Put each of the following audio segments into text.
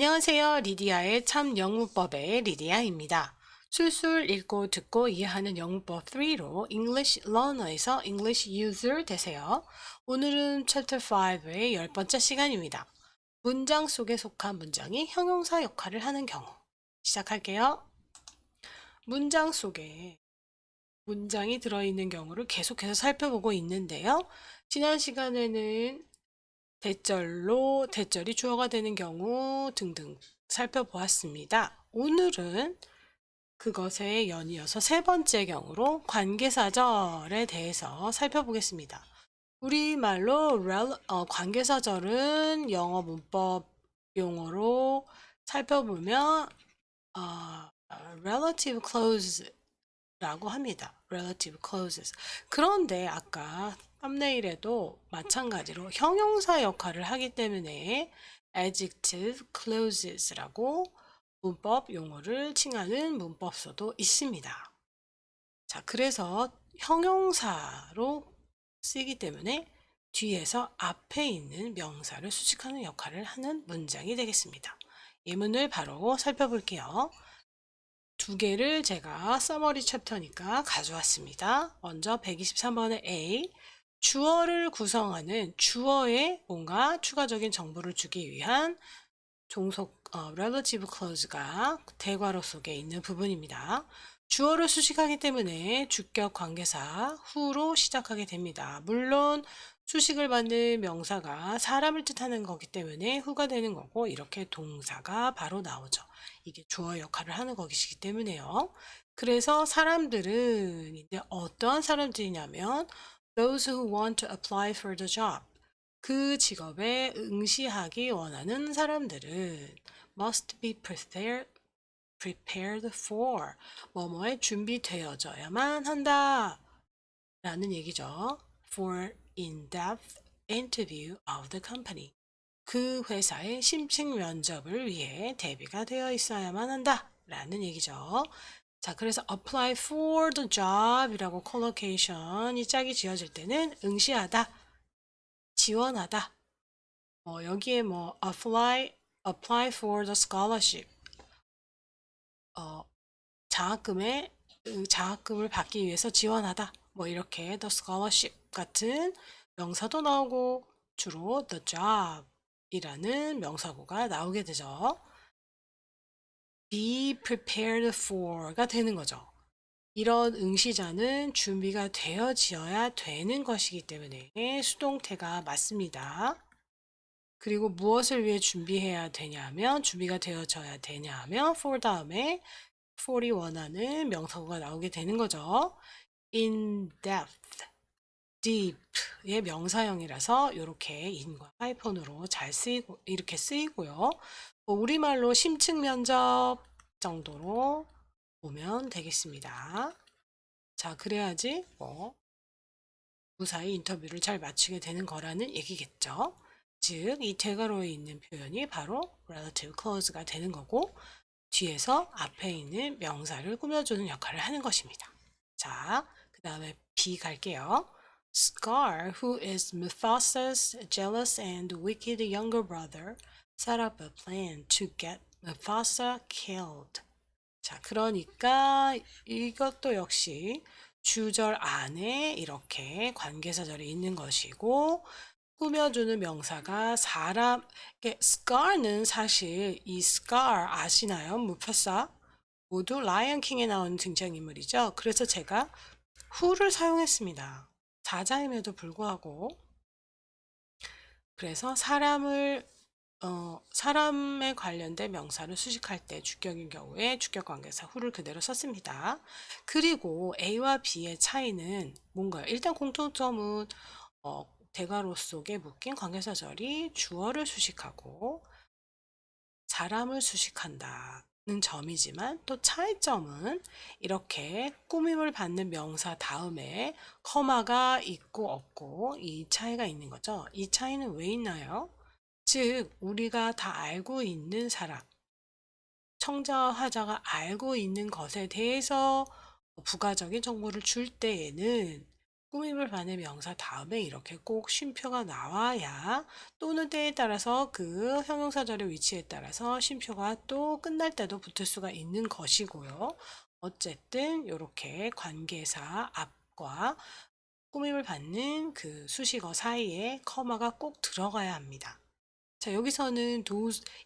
안녕하세요. 리디아의 참 영문법의 리디아입니다. 술술 읽고 듣고 이해하는 영문법 3로 English Learner에서 English User 되세요. 오늘은 Chapter 5의 10번째 시간입니다. 문장 속에 속한 문장이 형용사 역할을 하는 경우. 시작할게요. 문장 속에 문장이 들어있는 경우를 계속해서 살펴보고 있는데요. 지난 시간에는 대절이 주어가 되는 경우 등등 살펴보았습니다. 오늘은 그것에 연이어서 세 번째 경우로 관계사절에 대해서 살펴보겠습니다. 우리말로 관계사절은 영어 문법 용어로 살펴보면 relative clause라고 합니다. relative clauses. 그런데 아까 썸네일에도 마찬가지로 형용사 역할을 하기 때문에 adjective clauses라고 문법 용어를 칭하는 문법서도 있습니다. 자, 그래서 형용사로 쓰이기 때문에 뒤에서 앞에 있는 명사를 수식하는 역할을 하는 문장이 되겠습니다. 예문을 바로 살펴볼게요. 두 개를 제가 서머리 챕터니까 가져왔습니다. 먼저 123번의 A, 주어를 구성하는 주어에 뭔가 추가적인 정보를 주기 위한 종속 relative clause가 대괄호 속에 있는 부분입니다. 주어를 수식하기 때문에 주격 관계사 후로 시작하게 됩니다. 물론 수식을 받는 명사가 사람을 뜻하는 거기 때문에 후가 되는 거고 이렇게 동사가 바로 나오죠. 이게 주어 역할을 하는 것이기 때문에요. 그래서 사람들은 이제 어떠한 사람들이냐면 those who want to apply for the job. 그 직업에 응시하기 원하는 사람들은 must be prepared for 뭐뭐에 준비되어져야만 한다 라는 얘기죠. for in-depth interview of the company. 그 회사의 심층 면접을 위해 대비가 되어 있어야만 한다 라는 얘기죠. 자, 그래서 apply for the job 이라고 컬로케이션이 짝이 지어질 때는 응시하다, 지원하다. 여기에 apply for the scholarship. 어, 장학금을 받기 위해서 지원하다. 이렇게 the scholarship 같은 명사도 나오고 주로 the job 이라는 명사구가 나오게 되죠. be prepared for가 되는 거죠. 이런 응시자는 준비가 되어지어야 되는 것이기 때문에 수동태가 맞습니다. 그리고 무엇을 위해 준비해야 되냐면 준비가 되어져야 되냐면 for 다음에 for이 원하는 명사구가 나오게 되는 거죠. in depth, deep의 명사형이라서 이렇게 in과 하이폰으로 잘 쓰이고 이렇게 쓰이고요. 우리말로 심층 면접 정도로 보면 되겠습니다. 자, 그래야지 무사히 인터뷰를 잘 마치게 되는 거라는 얘기겠죠. 즉, 이 대괄호에 있는 표현이 바로 relative clause가 되는 거고 뒤에서 앞에 있는 명사를 꾸며주는 역할을 하는 것입니다. 자, 그 다음에 B 갈게요. Scar, who is Mufasa's jealous and wicked younger brother, set up a plan to get Mufasa killed. 자, 그러니까 이것도 역시 주절 안에 이렇게 관계사절이 있는 것이고 꾸며주는 명사가 scar는 사실 이 scar 아시나요? 무파사 모두 라이언 킹에 나오는 등장인물이죠. 그래서 제가 who를 사용했습니다. 자자임에도 불구하고 그래서 사람에 관련된 명사를 수식할 때 주격인 경우에 주격 관계사 who를 그대로 썼습니다. 그리고 A와 B의 차이는 뭔가요? 일단 공통점은 대괄호 속에 묶인 관계사절이 주어를 수식하고 사람을 수식한다는 점이지만 또 차이점은 이렇게 꾸밈을 받는 명사 다음에 커마가 있고 없고 이 차이가 있는 거죠. 이 차이는 왜 있나요? 즉 우리가 다 알고 있는 사람, 청자와 하자가 알고 있는 것에 대해서 부가적인 정보를 줄 때에는 꾸밈을 받는 명사 다음에 이렇게 꼭 쉼표가 나와야 또는 때에 따라서 그 형용사절의 위치에 따라서 쉼표가 또 끝날 때도 붙을 수가 있는 것이고요. 어쨌든 이렇게 관계사 앞과 꾸밈을 받는 그 수식어 사이에 커마가 꼭 들어가야 합니다. 자, 여기서는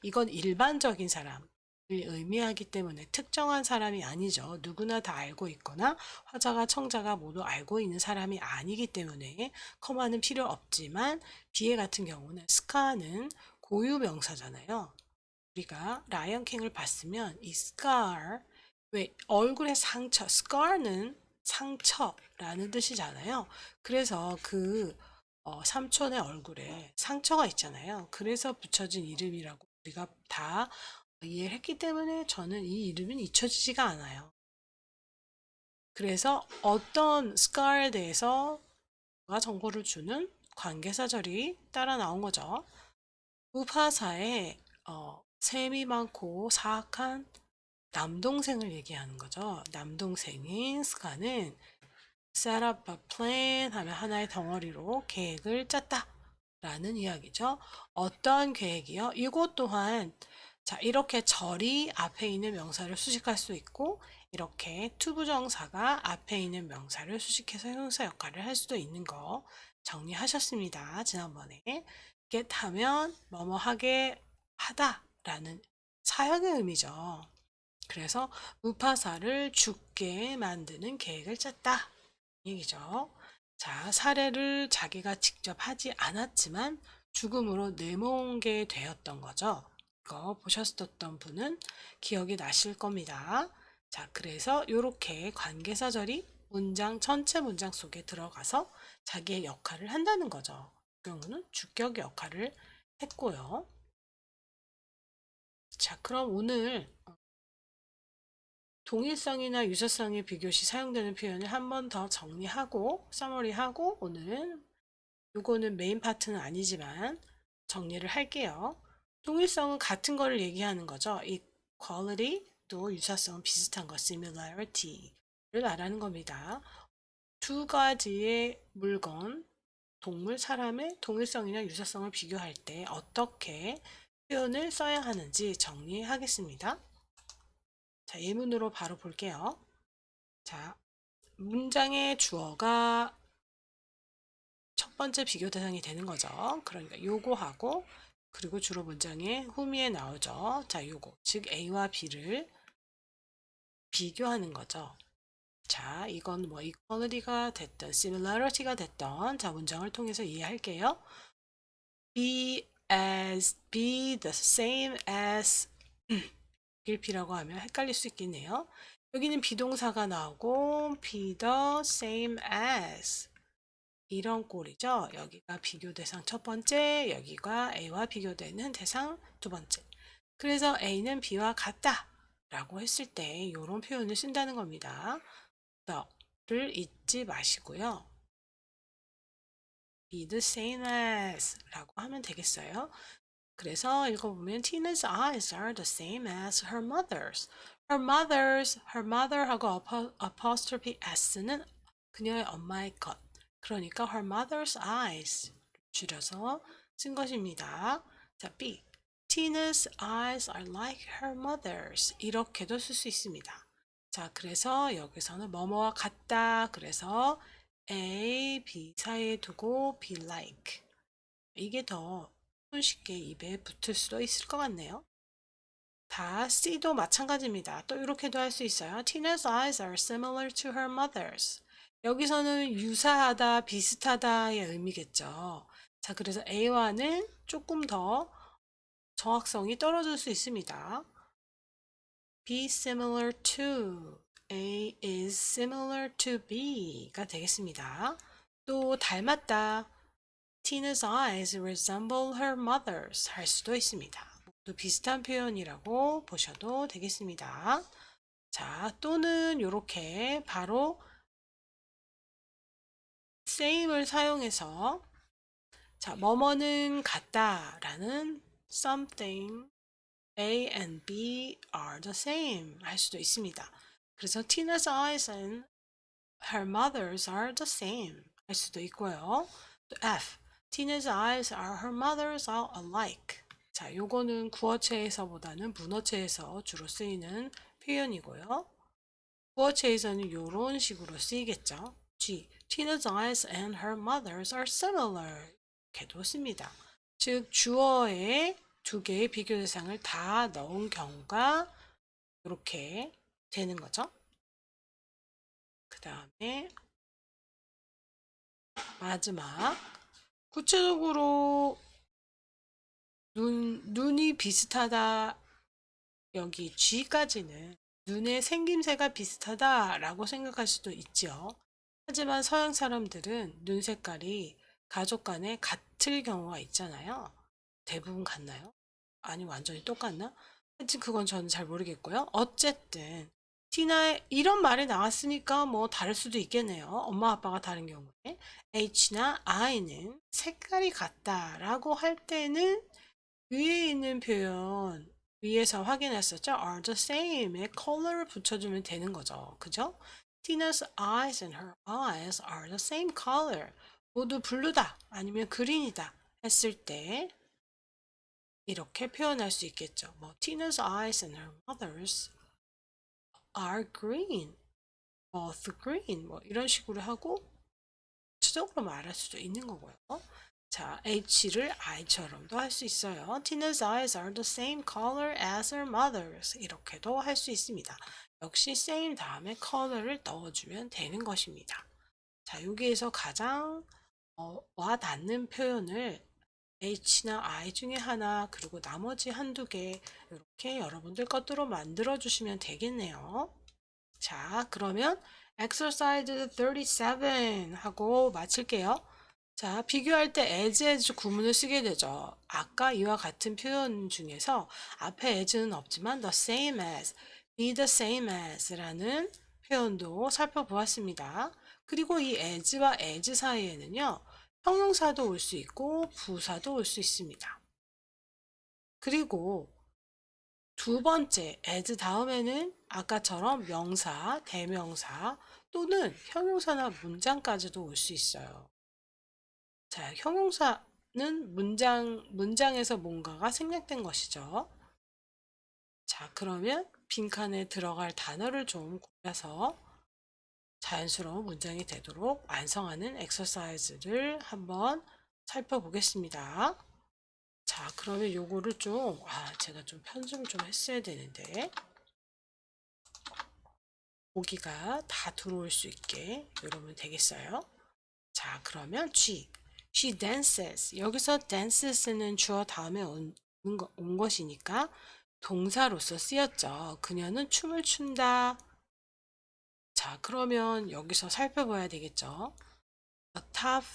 이건 일반적인 사람을 의미하기 때문에 특정한 사람이 아니죠. 누구나 다 알고 있거나 화자가 청자가 모두 알고 있는 사람이 아니기 때문에 커마는 필요 없지만 비에 같은 경우는 스카는 고유 명사잖아요. 우리가 라이언 킹을 봤으면 이 scar, 왜 얼굴에 상처, scar는 상처라는 뜻이잖아요. 그래서 그 삼촌의 얼굴에 상처가 있잖아요. 그래서 붙여진 이름이라고 우리가 다 이해를 했기 때문에 저는 이 이름은 잊혀지지가 않아요. 그래서 어떤 scar에 대해서 정보를 주는 관계사절이 따라 나온 거죠. 우파사에 셈이 많고 사악한 남동생을 얘기하는 거죠. 남동생인 스카는 set up a plan 하면 하나의 덩어리로 계획을 짰다 라는 이야기죠. 어떠한 계획이요? 이것 또한 자, 이렇게 절이 앞에 있는 명사를 수식할 수 있고 이렇게 투부정사가 앞에 있는 명사를 수식해서 형용사 역할을 할 수도 있는 거 정리하셨습니다. 지난번에 get 하면 뭐뭐 하게 하다 라는 사역의 의미죠. 그래서 무파사를 죽게 만드는 계획을 짰다 얘기죠. 자, 사례를 자기가 직접 하지 않았지만 죽음으로 내모게 되었던 거죠. 이거 보셨었던 분은 기억이 나실 겁니다. 자, 그래서 이렇게 관계사절이 문장 전체 문장 속에 들어가서 자기의 역할을 한다는 거죠. 그 경우는 주격 역할을 했고요. 자, 그럼 오늘 동일성이나 유사성의 비교 시 사용되는 표현을 한 번 더 정리하고 서머리하고 오늘은 요거는 메인 파트는 아니지만 정리를 할게요. 동일성은 같은 거를 얘기하는 거죠. equality 또 유사성은 비슷한 거 similarity를 말하는 겁니다. 두 가지의 물건, 동물, 사람의 동일성이나 유사성을 비교할 때 어떻게 표현을 써야 하는지 정리하겠습니다. 자, 예문으로 바로 볼게요. 자, 문장의 주어가 첫 번째 비교 대상이 되는 거죠. 그러니까 요거하고 그리고 주로 문장의 후미에 나오죠. 자, 요거 즉 A와 B를 비교하는 거죠. 자, 이건 뭐 equality가 됐든 similarity가 됐던 자, 문장을 통해서 이해할게요. be the same as 일피라고 하면 헷갈릴 수 있겠네요. 여기는 비동사가 나오고 be the same as 이런 꼴이죠. 여기가 비교 대상 첫 번째, 여기가 A와 비교되는 대상 두 번째. 그래서 A는 B와 같다 라고 했을 때 이런 표현을 쓴다는 겁니다. the를 잊지 마시고요. be the same as 라고 하면 되겠어요. 그래서 읽어보면 Tina's eyes are the same as her mother's. her mother 하고 apostrophe s는 그녀의 엄마의 것. 그러니까 her mother's eyes 줄여서 쓴 것입니다. 자, B. Tina's eyes are like her mother's. 이렇게도 쓸 수 있습니다. 자, 그래서 여기서는 뭐뭐와 같다. 그래서 A, B 사이에 두고 be like. 이게 더 손쉽게 입에 붙을 수도 있을 것 같네요. 다 C도 마찬가지입니다. 또 이렇게도 할 수 있어요. Tina's eyes are similar to her mother's. 여기서는 유사하다, 비슷하다의 의미겠죠. 자, 그래서 A와는 조금 더 정확성이 떨어질 수 있습니다. Be similar to. A is similar to B가 되겠습니다. 또 닮았다. Tina's eyes resemble her mother's 할 수도 있습니다. 또 비슷한 표현이라고 보셔도 되겠습니다. 자, 또는 이렇게 바로 same을 사용해서 자, 뭐뭐는 같다라는 something A and B are the same 할 수도 있습니다. 그래서 Tina's eyes and her mother's are the same 할 수도 있고요. 또 F. Tina's eyes are her mother's all alike. 자, 요거는 구어체에서보다는 문어체에서 주로 쓰이는 표현이고요. 구어체에서는 요런 식으로 쓰이겠죠. G. Tina's eyes and her mother's are similar. 이렇게도 씁니다. 즉, 주어에 두 개의 비교 대상을 다 넣은 경우가 이렇게 되는 거죠. 그 다음에 마지막 구체적으로 눈이 비슷하다. 여기 G까지는 눈의 생김새가 비슷하다라고 생각할 수도 있죠. 하지만 서양 사람들은 눈 색깔이 가족 간에 같을 경우가 있잖아요. 대부분 같나요? 아니 완전히 똑같나? 하여튼 그건 저는 잘 모르겠고요. 어쨌든 T나의 이런 말이 나왔으니까 뭐 다를 수도 있겠네요. 엄마 아빠가 다른 경우에 H나 I는 색깔이 같다라고 할 때는 위에 있는 표현 위에서 확인했었죠? are the same에 color를 붙여주면 되는 거죠. 그죠? Tina's eyes and her eyes are the same color. 모두 블루다 아니면 그린이다 했을 때 이렇게 표현할 수 있겠죠. 뭐 Tina's eyes and her mother's are green, both green 뭐 이런 식으로 하고 구체적으로 말할 수도 있는 거고요. 자, H를 I처럼도 할 수 있어요. Tina's eyes are the same color as her mother's. 이렇게도 할 수 있습니다. 역시 same 다음에 color를 넣어주면 되는 것입니다. 자, 여기에서 가장 와 닿는 표현을 H나 I 중에 하나 그리고 나머지 한두 개 이렇게 여러분들 것대로 만들어 주시면 되겠네요. 자, 그러면 exercise 37 하고 마칠게요. 자, 비교할 때 as 구문을 쓰게 되죠. 아까 이와 같은 표현 중에서 앞에 as는 없지만 the same as, be the same as 라는 표현도 살펴보았습니다. 그리고 이 as와 as 사이에는요, 형용사도 올 수 있고 부사도 올 수 있습니다. 그리고 두 번째 as 다음에는 아까처럼 명사, 대명사 또는 형용사나 문장까지도 올 수 있어요. 자, 형용사는 문장에서 뭔가가 생략된 것이죠. 자, 그러면 빈칸에 들어갈 단어를 좀 골라서 자연스러운 문장이 되도록 완성하는 엑서사이즈를 한번 살펴보겠습니다. 자, 그러면 요거를 좀, 제가 좀 편집을 좀 했어야 되는데, 보기가 다 들어올 수 있게 이러면 되겠어요. 자, 그러면 G. She dances. 여기서 dances는 주어 다음에 온 것이니까 동사로서 쓰였죠. 그녀는 춤을 춘다. 자, 그러면 여기서 살펴봐야 되겠죠. A top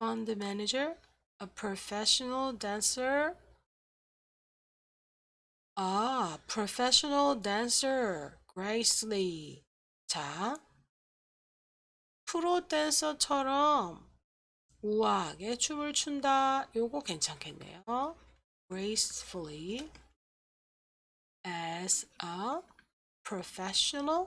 fund manager, a professional dancer. professional dancer, Grace Lee. 자, 프로 댄서처럼 우아하게 춤을 춘다. 요거 괜찮겠네요. Gracefully as a professional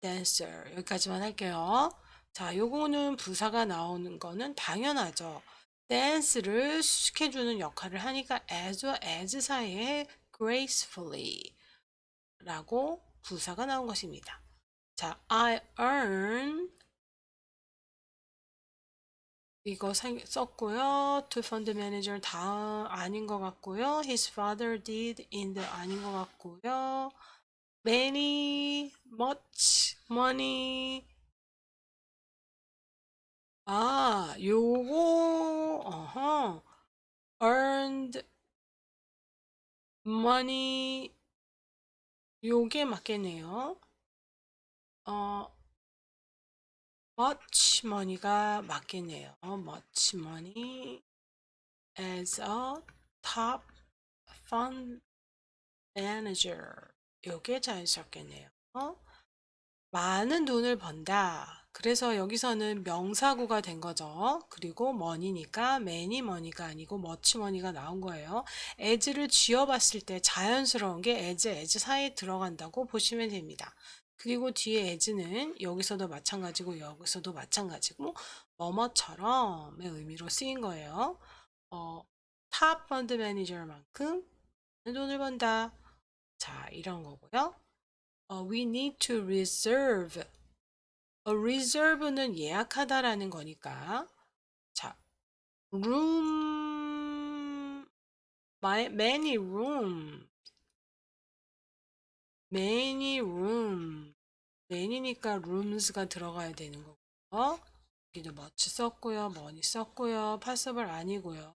dancer. 여기까지만 할게요. 자, 요거는 부사가 나오는 거는 당연하죠. 댄스를 시켜주는 역할을 하니까 as와 as 사이에 gracefully 라고 부사가 나온 것입니다. 자, I earn 이거 썼고요. To fund manager 다 아닌 것 같고요. His father did in the 아닌 것 같고요. Many, much money. 요거 earned money 요게 맞겠네요. much money가 맞겠네요. much money as a top fund manager. 요게 자연스럽겠네요. 많은 돈을 번다. 그래서 여기서는 명사구가 된 거죠. 그리고 money니까 many money가 아니고 much money가 나온 거예요. as를 쥐어봤을 때 자연스러운 게 as 사이에 들어간다고 보시면 됩니다. 그리고 뒤에 as는 여기서도 마찬가지고 여기서도 마찬가지고 뭐뭐처럼의 의미로 쓰인 거예요. 탑 펀드 매니저만큼 돈을 번다. 자, 이런 거고요. We need to reserve. reserve는 예약하다라는 거니까. 자, room, many room, many room. many니까 rooms가 들어가야 되는 거고요. 여기도 much 썼고요. many 썼고요. possible 아니고요.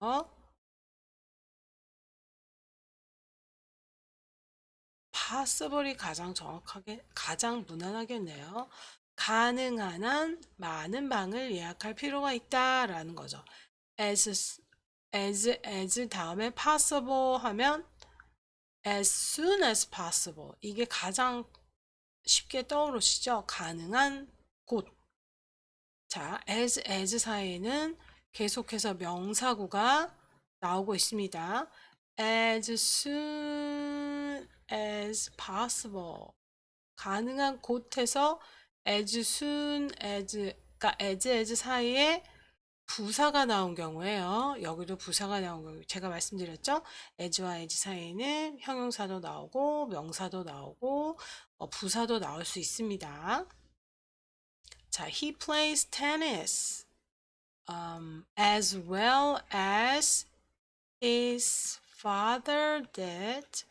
possible이 가장 정확하게, 가장 무난하겠네요. 가능한 한 많은 방을 예약할 필요가 있다라는 거죠. as 다음에 possible 하면 as soon as possible. 이게 가장 쉽게 떠오르시죠? 가능한 곳. 자, as 사이에는 계속해서 명사구가 나오고 있습니다. as soon as possible. 가능한 곳에서 as soon as, 그러니까 as 사이에 부사가 나온 경우에요. 여기도 부사가 나온 경우 제가 말씀드렸죠. as와 as 사이에는 형용사도 나오고 명사도 나오고 부사도 나올 수 있습니다. 자, he plays tennis as well as his father did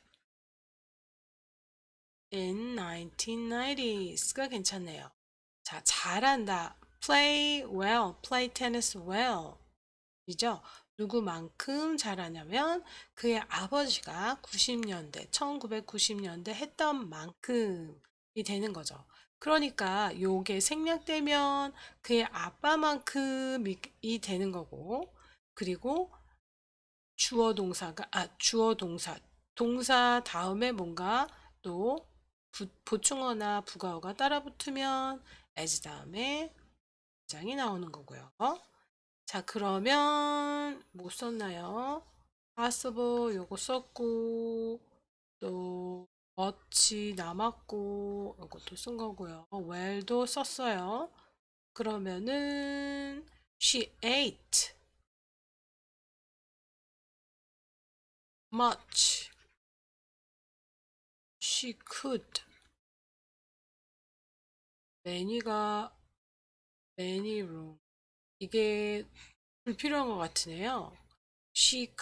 in 1990s가 괜찮네요. 자, 잘한다. play well, play tennis well. 이죠? 누구만큼 잘하냐면 그의 아버지가 90년대, 1990년대 했던 만큼이 되는 거죠. 그러니까 요게 생략되면 그의 아빠만큼이 되는 거고, 그리고 주어 동사, 동사 다음에 뭔가 또 보충어나 부가어가 따라 붙으면 as 다음에 문장이 나오는 거고요. 자, 그러면 뭐 썼나요? possible 요거 썼고, 또 much 남았고, 요것도 쓴 거고요. well도 썼어요. 그러면은 she ate much she could. many가 many room. 이게 불필요한 것 같으네요. she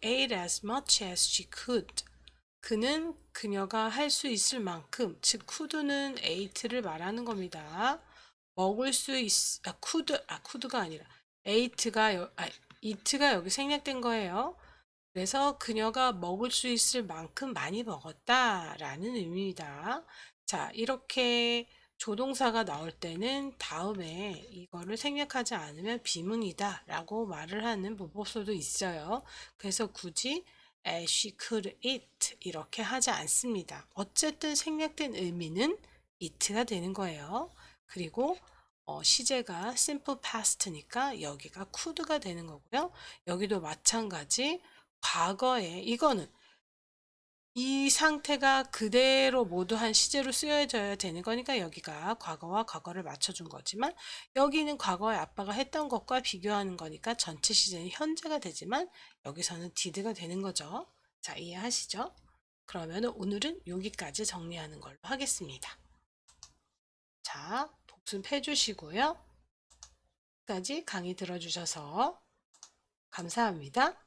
ate as much as she could. 그는 그녀가 할 수 있을 만큼, 즉 could는 ate를 말하는 겁니다. 먹을 수 could가 아니라 eat가 여기 생략된 거예요. 그래서 그녀가 먹을 수 있을 만큼 많이 먹었다라는 의미입니다. 자, 이렇게 조동사가 나올 때는 다음에 이거를 생략하지 않으면 비문이다 라고 말을 하는 문법서도 있어요. 그래서 굳이 she could eat 이렇게 하지 않습니다. 어쨌든 생략된 의미는 eat가 되는 거예요. 그리고 시제가 simple past니까 여기가 could가 되는 거고요. 여기도 마찬가지 과거에 이거는 이 상태가 그대로 모두 한 시제로 쓰여져야 되는 거니까 여기가 과거와 과거를 맞춰준 거지만 여기는 과거에 아빠가 했던 것과 비교하는 거니까 전체 시제는 현재가 되지만 여기서는 did가 되는 거죠. 자, 이해하시죠? 그러면 오늘은 여기까지 정리하는 걸로 하겠습니다. 자, 복습해 주시고요. 까지 강의 들어주셔서 감사합니다.